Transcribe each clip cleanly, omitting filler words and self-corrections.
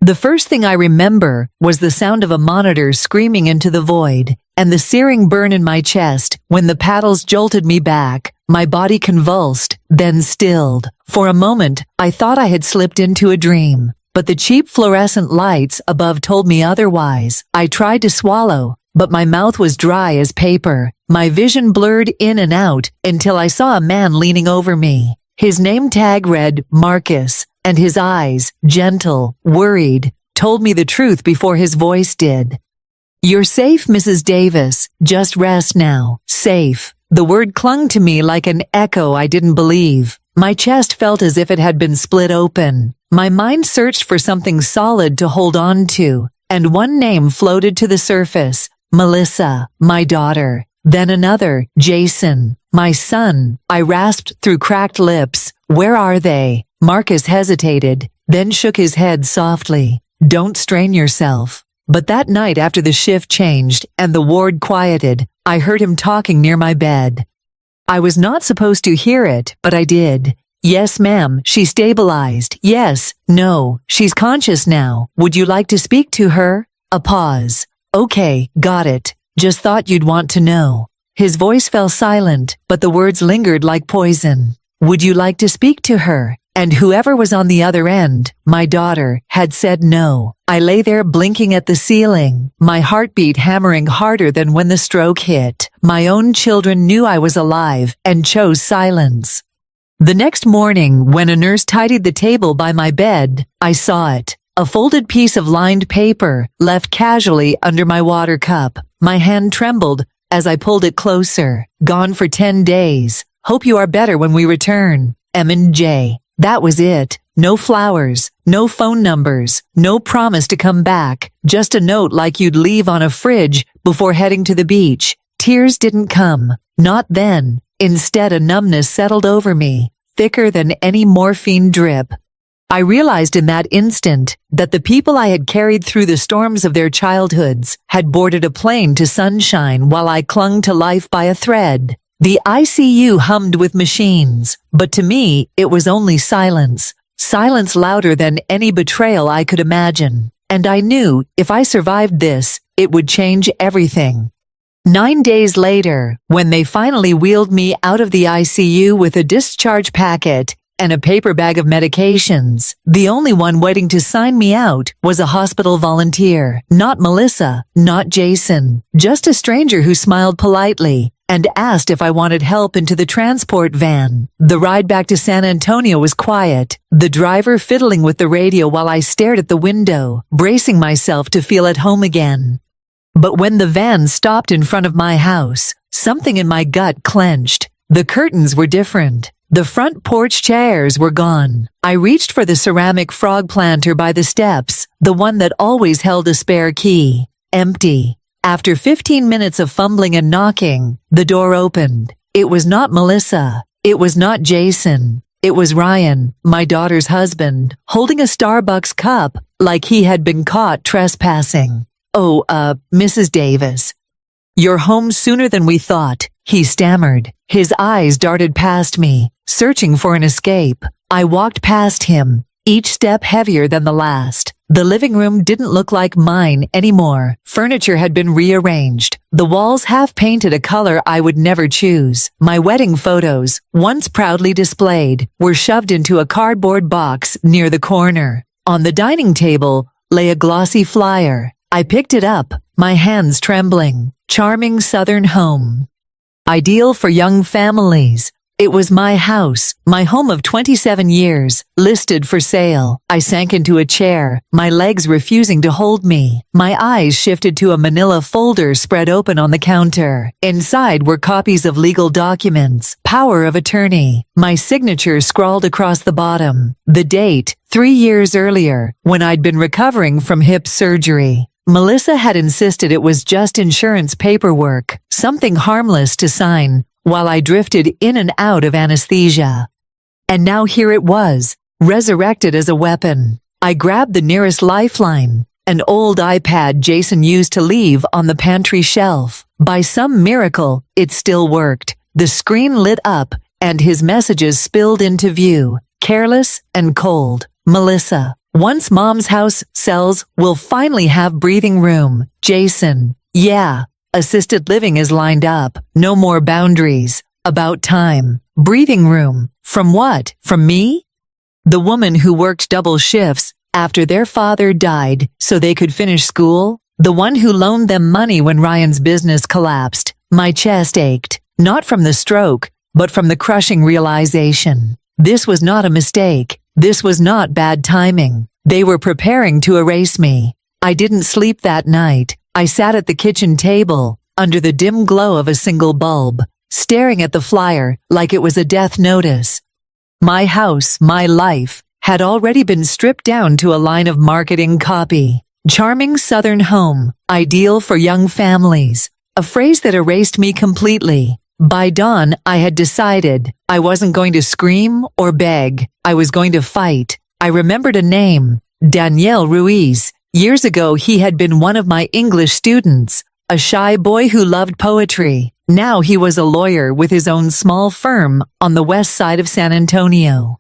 The first thing I remember was the sound of a monitor screaming into the void, and the searing burn in my chest when the paddles jolted me back. My body convulsed, then stilled. For a moment, I thought I had slipped into a dream, but the cheap fluorescent lights above told me otherwise. I tried to swallow, but my mouth was dry as paper. My vision blurred in and out until I saw a man leaning over me. His name tag read Marcus, and his eyes, gentle, worried, told me the truth before his voice did. "You're safe, Mrs. Davis. Just rest now. Safe." The word clung to me like an echo I didn't believe. My chest felt as if it had been split open. My mind searched for something solid to hold on to, and one name floated to the surface: Melissa, my daughter. Then another, Jason, my son. I rasped through cracked lips, "Where are they?" Marcus hesitated, then shook his head softly. "Don't strain yourself." But that night after the shift changed and the ward quieted, I heard him talking near my bed. I was not supposed to hear it, but I did. "Yes, ma'am, she stabilized. Yes, no, she's conscious now. Would you like to speak to her?" A pause. "Okay, got it. Just thought you'd want to know." His voice fell silent, but the words lingered like poison. "Would you like to speak to her?" And whoever was on the other end, my daughter, had said no. I lay there blinking at the ceiling, my heartbeat hammering harder than when the stroke hit. My own children knew I was alive and chose silence. The next morning, when a nurse tidied the table by my bed, I saw it. A folded piece of lined paper, left casually under my water cup. My hand trembled as I pulled it closer. "Gone for 10 days. Hope you are better when we return. M&J." That was it. No flowers, no phone numbers, no promise to come back. Just a note like you'd leave on a fridge before heading to the beach. Tears didn't come. Not then. Instead, a numbness settled over me, thicker than any morphine drip. I realized in that instant that the people I had carried through the storms of their childhoods had boarded a plane to sunshine while I clung to life by a thread. The ICU hummed with machines, but to me, it was only silence. Silence louder than any betrayal I could imagine. And I knew if I survived this, it would change everything. 9 days later, when they finally wheeled me out of the ICU with a discharge packet and a paper bag of medications, the only one waiting to sign me out was a hospital volunteer. Not Melissa, not Jason, just a stranger who smiled politely and asked if I wanted help into the transport van. The ride back to San Antonio was quiet, the driver fiddling with the radio while I stared at the window, bracing myself to feel at home again. But when the van stopped in front of my house, something in my gut clenched. The curtains were different. The front porch chairs were gone. I reached for the ceramic frog planter by the steps, the one that always held a spare key. Empty. After 15 minutes of fumbling and knocking, the door opened. It was not Melissa. It was not Jason. It was Ryan, my daughter's husband, holding a Starbucks cup like he had been caught trespassing. "Oh, Mrs. Davis. You're home sooner than we thought," he stammered. His eyes darted past me, searching for an escape. I walked past him, each step heavier than the last. The living room didn't look like mine anymore. Furniture had been rearranged, the walls half-painted a color I would never choose. My wedding photos, once proudly displayed, were shoved into a cardboard box near the corner. On the dining table lay a glossy flyer. I picked it up, my hands trembling. "Charming Southern home. Ideal for young families." It was my house, my home of 27 years, listed for sale. I sank into a chair, my legs refusing to hold me. My eyes shifted to a manila folder spread open on the counter. Inside were copies of legal documents, power of attorney, my signature scrawled across the bottom. The date, 3 years earlier, when I'd been recovering from hip surgery. Melissa had insisted it was just insurance paperwork, something harmless to sign, while I drifted in and out of anesthesia. And now here it was, resurrected as a weapon. I grabbed the nearest lifeline, an old iPad Jason used to leave on the pantry shelf. By some miracle, it still worked. The screen lit up, and his messages spilled into view, careless and cold. "Melissa, Once mom's house sells, we'll finally have breathing room. Jason. Yeah. Assisted living is lined up. No more boundaries. About time. Breathing room. From what? From me? The woman who worked double shifts after their father died so they could finish school? The one who loaned them money when Ryan's business collapsed. My chest ached, not from the stroke, but from the crushing realization. This was not a mistake. This was not bad timing. They were preparing to erase me. I didn't sleep that night. I sat at the kitchen table, under the dim glow of a single bulb, staring at the flyer like it was a death notice. My house, my life, had already been stripped down to a line of marketing copy. Charming southern home, ideal for young families. A phrase that erased me completely. By dawn, I had decided I wasn't going to scream or beg. I was going to fight. I remembered a name, Daniel Ruiz. Years ago, he had been one of my English students, a shy boy who loved poetry. Now he was a lawyer with his own small firm on the west side of San Antonio.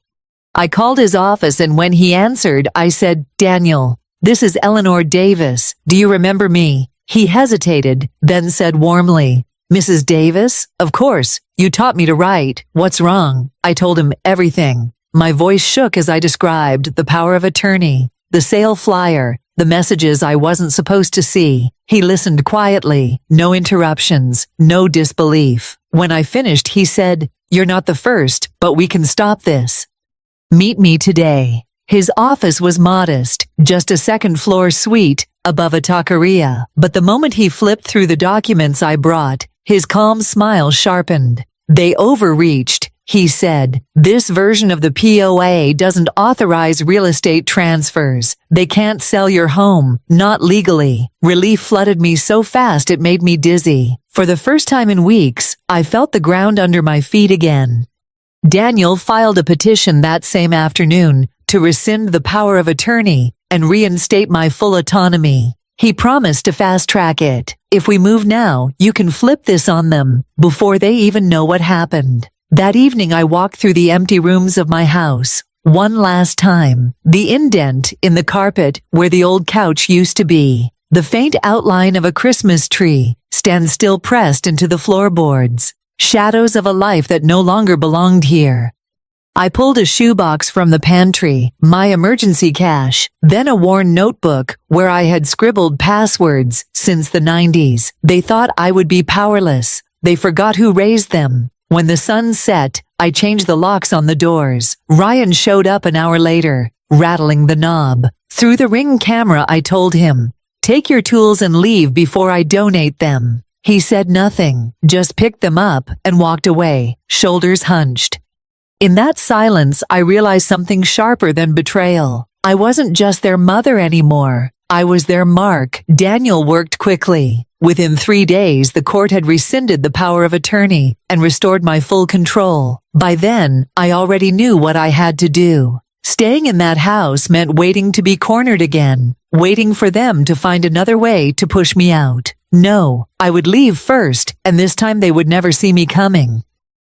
I called his office, and when he answered, I said, "Daniel, this is Eleanor Davis. Do you remember me?" He hesitated, then said warmly, "Mrs. Davis? Of course. You taught me to write. What's wrong?" I told him everything. My voice shook as I described the power of attorney, the sale flyer, the messages I wasn't supposed to see. He listened quietly, no interruptions, no disbelief. When I finished, he said, "You're not the first, but we can stop this. Meet me today." His office was modest, just a second-floor suite above a taqueria. But the moment he flipped through the documents I brought, his calm smile sharpened. "They overreached," he said. "This version of the POA doesn't authorize real estate transfers. They can't sell your home, not legally." Relief flooded me so fast it made me dizzy. For the first time in weeks, I felt the ground under my feet again. Daniel filed a petition that same afternoon to rescind the power of attorney and reinstate my full autonomy. He promised to fast-track it. "If we move now, you can flip this on them before they even know what happened." That evening I walked through the empty rooms of my house, one last time. The indent in the carpet where the old couch used to be. The faint outline of a Christmas tree stands still pressed into the floorboards. Shadows of a life that no longer belonged here. I pulled a shoebox from the pantry, my emergency cash, then a worn notebook where I had scribbled passwords since the 90s. They thought I would be powerless. They forgot who raised them. When the sun set, I changed the locks on the doors. Ryan showed up an hour later, rattling the knob. Through the Ring camera, I told him, "Take your tools and leave before I donate them." He said nothing, just picked them up and walked away, shoulders hunched. In that silence, I realized something sharper than betrayal. I wasn't just their mother anymore. I was their mark. Daniel worked quickly. Within 3 days, the court had rescinded the power of attorney and restored my full control. By then, I already knew what I had to do. Staying in that house meant waiting to be cornered again, waiting for them to find another way to push me out. No, I would leave first, and this time they would never see me coming.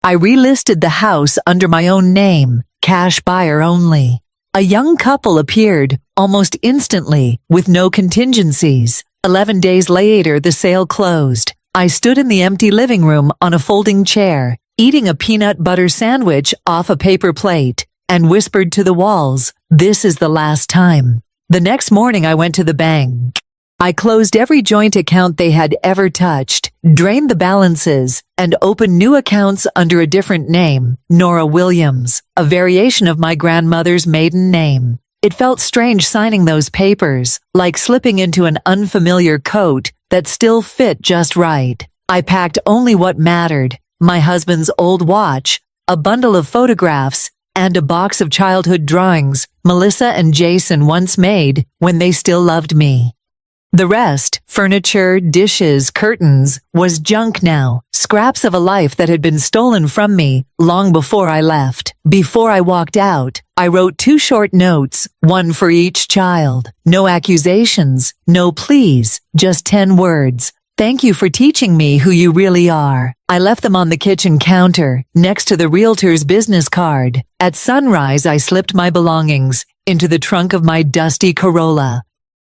I relisted the house under my own name, cash buyer only. A young couple appeared, almost instantly, with no contingencies. 11 days later, the sale closed. I stood in the empty living room on a folding chair, eating a peanut butter sandwich off a paper plate, and whispered to the walls, "This is the last time." The next morning, I went to the bank. I closed every joint account they had ever touched, drained the balances, and opened new accounts under a different name, Nora Williams, a variation of my grandmother's maiden name. It felt strange signing those papers, like slipping into an unfamiliar coat that still fit just right. I packed only what mattered, my husband's old watch, a bundle of photographs, and a box of childhood drawings Melissa and Jason once made when they still loved me. The rest, furniture, dishes, curtains, was junk now, scraps of a life that had been stolen from me long before I left. Before I walked out, I wrote 2 short notes, one for each child. No accusations, no pleas, just 10 words. "Thank you for teaching me who you really are." I left them on the kitchen counter, next to the realtor's business card. At sunrise, I slipped my belongings into the trunk of my dusty Corolla.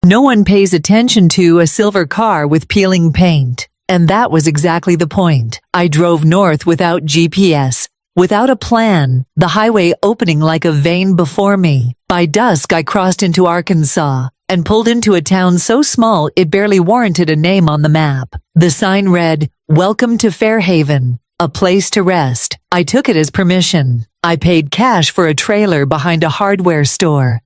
No one pays attention to a silver car with peeling paint. And that was exactly the point. I drove north without GPS, without a plan, the highway opening like a vein before me. By dusk, I crossed into Arkansas and pulled into a town so small it barely warranted a name on the map. The sign read, "Welcome to Fairhaven, a place to rest." I took it as permission. I paid cash for a trailer behind a hardware store.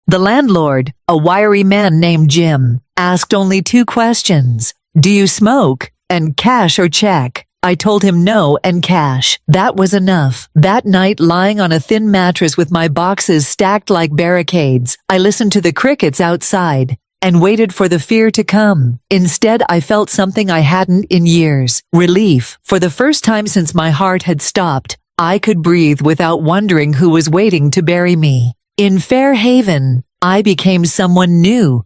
The landlord, a wiry man named Jim, asked only 2 questions. "Do you smoke?" and "Cash or check?" I told him no and cash. That was enough. That night, lying on a thin mattress with my boxes stacked like barricades, I listened to the crickets outside and waited for the fear to come. Instead, I felt something I hadn't in years. Relief. For the first time since my heart had stopped, I could breathe without wondering who was waiting to bury me. In Fairhaven, I became someone new.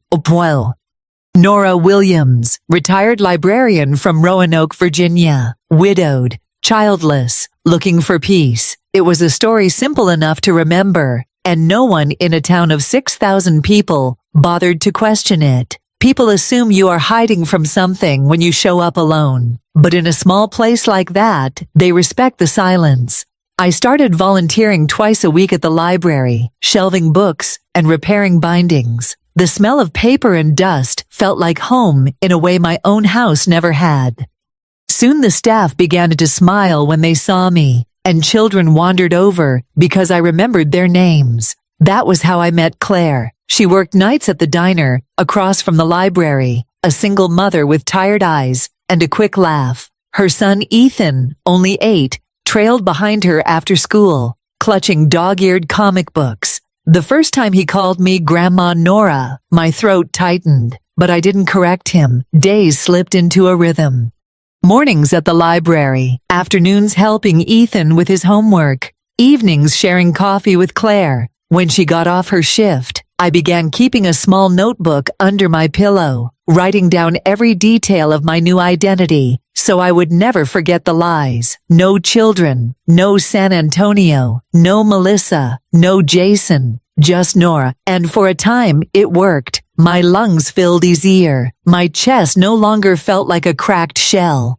Nora Williams, retired librarian from Roanoke, Virginia, widowed, childless, looking for peace. It was a story simple enough to remember, and no one in a town of 6,000 people bothered to question it. People assume you are hiding from something when you show up alone, but in a small place like that, they respect the silence. I started volunteering twice a week at the library, shelving books and repairing bindings. The smell of paper and dust felt like home in a way my own house never had. Soon the staff began to smile when they saw me, and children wandered over because I remembered their names. That was how I met Claire. She worked nights at the diner across from the library, a single mother with tired eyes and a quick laugh. Her son Ethan, only 8, trailed behind her after school, clutching dog-eared comic books. The first time he called me Grandma Nora, my throat tightened, but I didn't correct him. Days slipped into a rhythm. Mornings at the library, afternoons helping Ethan with his homework, evenings sharing coffee with Claire. When she got off her shift, I began keeping a small notebook under my pillow, writing down every detail of my new identity, so I would never forget the lies. No children, no San Antonio, no Melissa, no Jason, just Nora. And for a time, it worked. My lungs filled easier. My chest no longer felt like a cracked shell.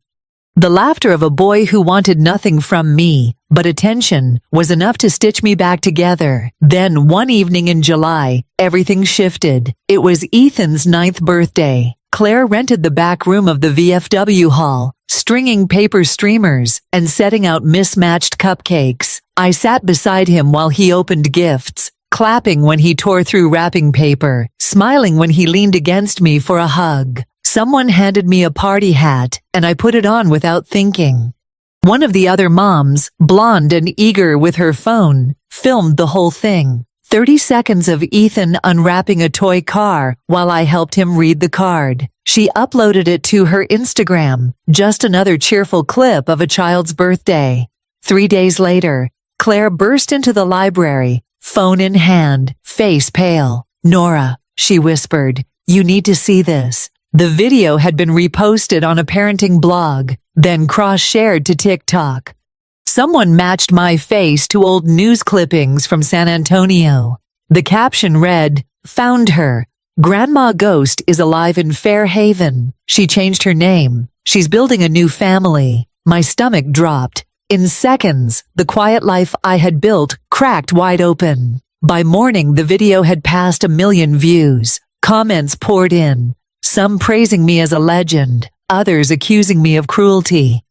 The laughter of a boy who wanted nothing from me but attention was enough to stitch me back together. Then one evening in July, everything shifted. It was Ethan's 9th birthday. Claire rented the back room of the VFW hall, stringing paper streamers and setting out mismatched cupcakes. I sat beside him while he opened gifts, clapping when he tore through wrapping paper, smiling when he leaned against me for a hug. Someone handed me a party hat, and I put it on without thinking. One of the other moms, blonde and eager with her phone, filmed the whole thing. 30 seconds of Ethan unwrapping a toy car while I helped him read the card. She uploaded it to her Instagram, just another cheerful clip of a child's birthday. 3 days later, Claire burst into the library, phone in hand, face pale. "Nora," she whispered, "you need to see this." The video had been reposted on a parenting blog, then cross-shared to TikTok. Someone matched my face to old news clippings from San Antonio. The caption read, "Found her. Grandma Ghost is alive in Fairhaven. She changed her name. She's building a new family." My stomach dropped. In seconds, the quiet life I had built cracked wide open. By morning, the video had passed 1 million views. Comments poured in. Some praising me as a legend, others accusing me of cruelty.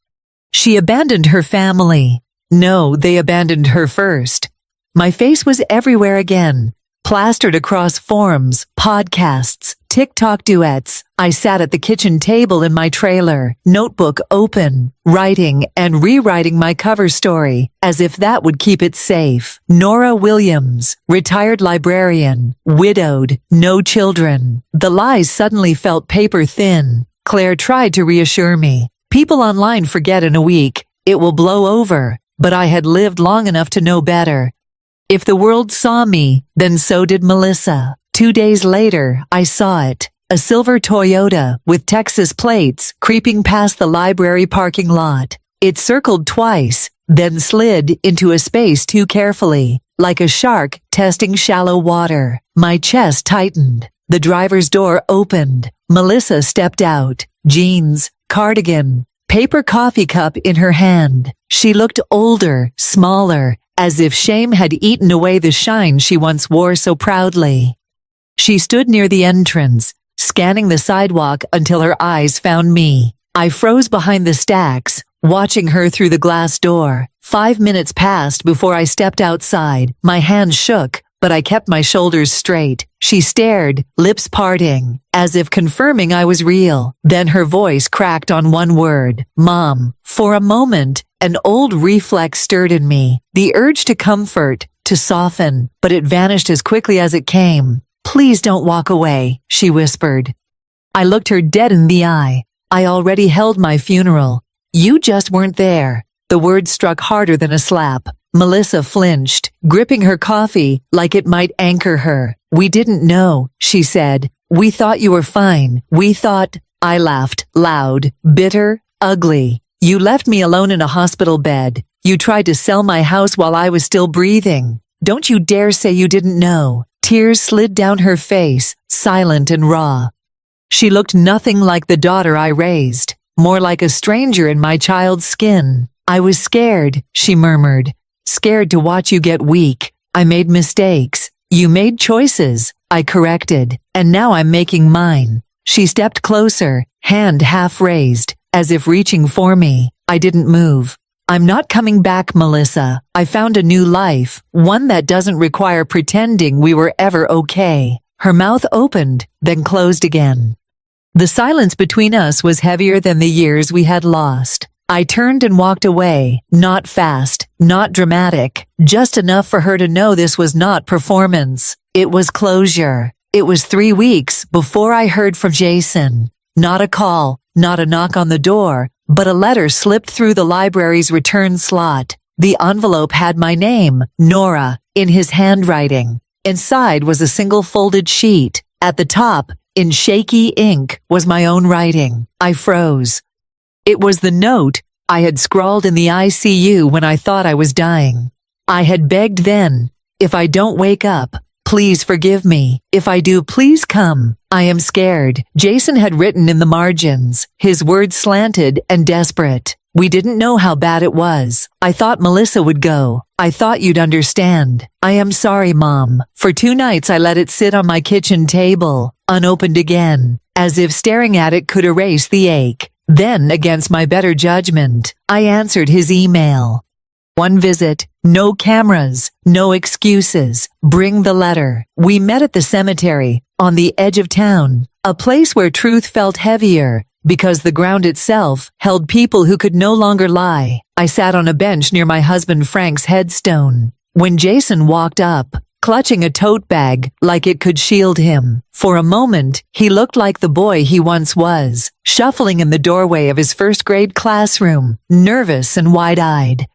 She abandoned her family. No, they abandoned her first. My face was everywhere again, plastered across forums, podcasts, TikTok duets. I sat at the kitchen table in my trailer, notebook open, writing and rewriting my cover story, as if that would keep it safe. Nora Williams, retired librarian, widowed, no children. The lies suddenly felt paper thin. Claire tried to reassure me. People online forget in a week. It will blow over. But I had lived long enough to know better. If the world saw me, then so did Melissa. 2 days later, I saw it. A silver Toyota with Texas plates creeping past the library parking lot. It circled twice, then slid into a space too carefully, like a shark testing shallow water. My chest tightened. The driver's door opened. Melissa stepped out. Jeans, cardigan, paper coffee cup in her hand. She looked older, smaller, as if shame had eaten away the shine she once wore so proudly. She stood near the entrance, scanning the sidewalk until her eyes found me. I froze behind the stacks, watching her through the glass door. 5 minutes passed before I stepped outside. My hands shook, but I kept my shoulders straight. She stared, lips parting, as if confirming I was real. Then her voice cracked on one word, Mom. For a moment, an old reflex stirred in me, the urge to comfort, to soften, but it vanished as quickly as it came. Please don't walk away, she whispered. I looked her dead in the eye. I already held my funeral. You just weren't there. The words struck harder than a slap. Melissa flinched, gripping her coffee like it might anchor her. We didn't know, she said. We thought you were fine. We thought... I laughed, loud, bitter, ugly. You left me alone in a hospital bed. You tried to sell my house while I was still breathing. Don't you dare say you didn't know. Tears slid down her face, silent and raw. She looked nothing like the daughter I raised, more like a stranger in my child's skin. I was scared, she murmured. Scared to watch you get weak. I made mistakes. You made choices. I corrected. And now I'm making mine. She stepped closer, hand half raised, as if reaching for me. I didn't move. I'm not coming back, Melissa. I found a new life, one that doesn't require pretending we were ever okay. Her mouth opened, then closed again. The silence between us was heavier than the years we had lost. I turned and walked away, not fast, not dramatic, just enough for her to know this was not performance. It was closure. It was 3 weeks before I heard from Jason. Not a call, not a knock on the door, but a letter slipped through the library's return slot. The envelope had my name, Nora, in his handwriting. Inside was a single folded sheet. At the top, in shaky ink, was my own writing. I froze. It was the note I had scrawled in the ICU when I thought I was dying. I had begged then, if I don't wake up, please forgive me. If I do, please come. I am scared. Jason had written in the margins, his words slanted and desperate. We didn't know how bad it was. I thought Melissa would go. I thought you'd understand. I am sorry, Mom. For 2 nights I let it sit on my kitchen table, unopened again, as if staring at it could erase the ache. Then, against my better judgment, I answered his email. 1 visit, no cameras, no excuses. Bring the letter. We met at the cemetery, on the edge of town, a place where truth felt heavier, because the ground itself held people who could no longer lie. I sat on a bench near my husband Frank's headstone. When Jason walked up, clutching a tote bag like it could shield him. For a moment, he looked like the boy he once was, shuffling in the doorway of his first-grade classroom, nervous and wide-eyed.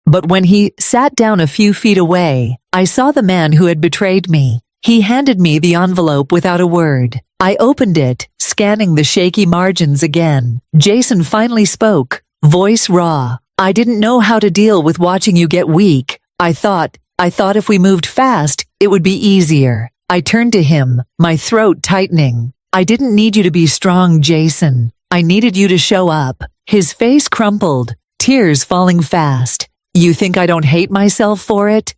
But when he sat down a few feet away, I saw the man who had betrayed me. He handed me the envelope without a word. I opened it, scanning the shaky margins again. Jason finally spoke, voice raw. I didn't know how to deal with watching you get weak. I thought if we moved fast, it would be easier. I turned to him, my throat tightening. I didn't need you to be strong, Jason. I needed you to show up. His face crumpled, tears falling fast. You think I don't hate myself for it?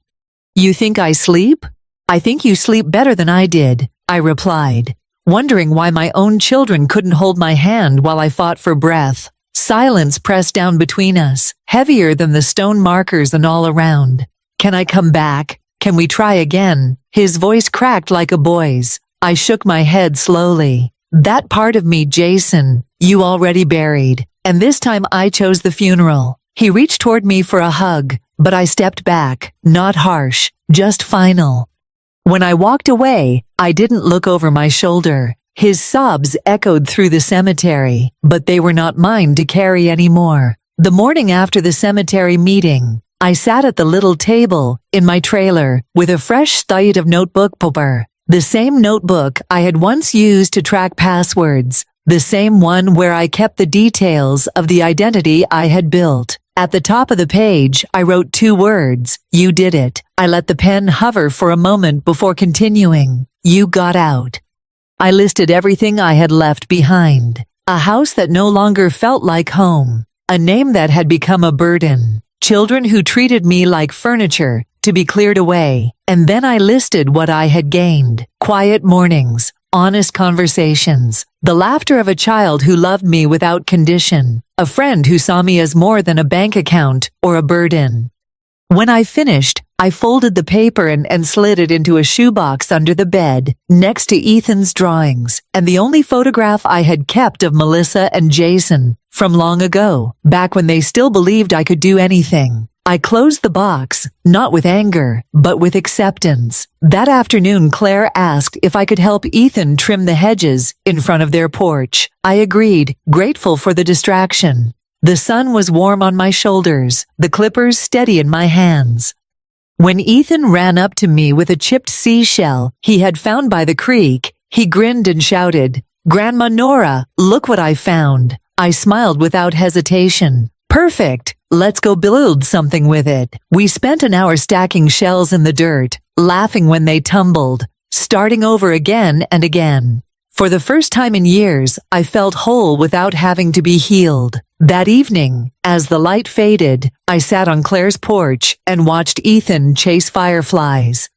You think I sleep? I think you sleep better than I did, I replied, wondering why my own children couldn't hold my hand while I fought for breath. Silence pressed down between us, heavier than the stone markers and all around. Can I come back? Can we try again? His voice cracked like a boy's. I shook my head slowly. That part of me, Jason, you already buried. And this time I chose the funeral. He reached toward me for a hug, but I stepped back, not harsh, just final. When I walked away, I didn't look over my shoulder. His sobs echoed through the cemetery, but they were not mine to carry anymore. The morning after the cemetery meeting, I sat at the little table in my trailer with a fresh slate of notebook paper, the same notebook I had once used to track passwords, the same one where I kept the details of the identity I had built. At the top of the page, I wrote 2 words, "You did it." I let the pen hover for a moment before continuing. You got out. I listed everything I had left behind. A house that no longer felt like home. A name that had become a burden. Children who treated me like furniture, to be cleared away. And then I listed what I had gained. Quiet mornings, honest conversations, the laughter of a child who loved me without condition, a friend who saw me as more than a bank account or a burden. When I finished, I folded the paper and slid it into a shoebox under the bed, next to Ethan's drawings, and the only photograph I had kept of Melissa and Jason, from long ago, back when they still believed I could do anything. I closed the box, not with anger, but with acceptance. That afternoon, Claire asked if I could help Ethan trim the hedges in front of their porch. I agreed, grateful for the distraction. The sun was warm on my shoulders, the clippers steady in my hands. When Ethan ran up to me with a chipped seashell he had found by the creek, he grinned and shouted, "Grandma Nora, look what I found." I smiled without hesitation. "Perfect. Let's go build something with it." We spent an hour stacking shells in the dirt, laughing when they tumbled, starting over again and again. For the first time in years, I felt whole without having to be healed. That evening, as the light faded, I sat on Claire's porch and watched Ethan chase fireflies.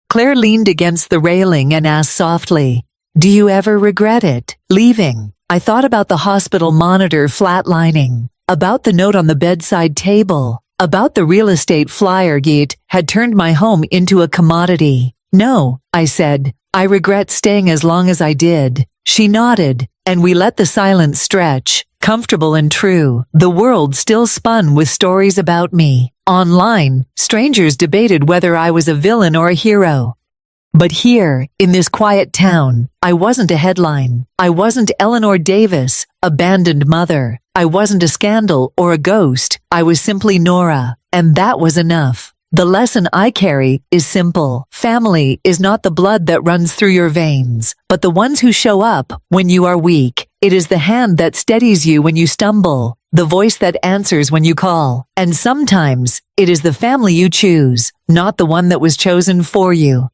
Claire leaned against the railing and asked softly, "Do you ever regret it, leaving?" I thought about the hospital monitor flatlining, about the note on the bedside table, about the real estate flyer Geet had turned my home into a commodity. "No," I said, "I regret staying as long as I did." She nodded, and we let the silence stretch, comfortable and true. The world still spun with stories about me. Online, strangers debated whether I was a villain or a hero. But here, in this quiet town, I wasn't a headline. I wasn't Eleanor Davis, abandoned mother. I wasn't a scandal or a ghost. I was simply Nora, and that was enough. The lesson I carry is simple. Family is not the blood that runs through your veins, but the ones who show up when you are weak. It is the hand that steadies you when you stumble, the voice that answers when you call. And sometimes, it is the family you choose, not the one that was chosen for you.